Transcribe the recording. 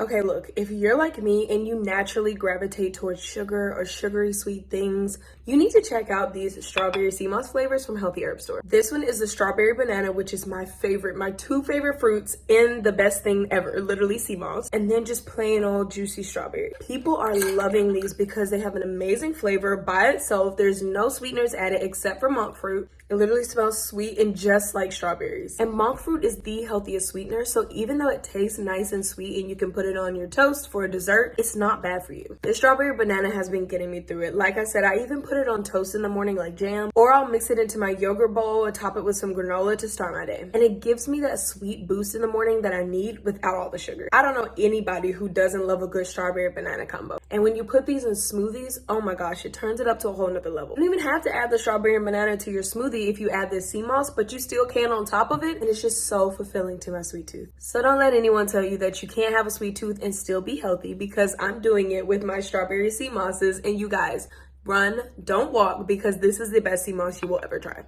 Okay, look, if you're like me and you naturally gravitate towards sugar or sugary sweet things, you need to check out these strawberry sea moss flavors from Healthy Herb Store. This one is the strawberry banana, which is my favorite, my two favorite fruits in the best thing ever, literally sea moss, and then just plain old juicy strawberry. People are loving these because they have an amazing flavor by itself. There's no sweeteners added except for monk fruit. It literally smells sweet and just like strawberries. And monk fruit is the healthiest sweetener, so even though it tastes nice and sweet and you can put it on your toast for a dessert, it's not bad for you. The strawberry banana has been getting me through it. Like I said, I even put it on toast in the morning like jam, or I'll mix it into my yogurt bowl and top it with some granola to start my day. And it gives me that sweet boost in the morning that I need without all the sugar. I don't know anybody who doesn't love a good strawberry banana combo. And when you put these in smoothies, oh my gosh, it turns it up to a whole nother level. You don't even have to add the strawberry and banana to your smoothie if you add this sea moss, but you still can on top of it, and it's just so fulfilling to my sweet tooth. So don't let anyone tell you that you can't have a sweet tooth and still be healthy, because I'm doing it with my strawberry sea mosses. And you guys, run, don't walk, because this is the best sea moss you will ever try.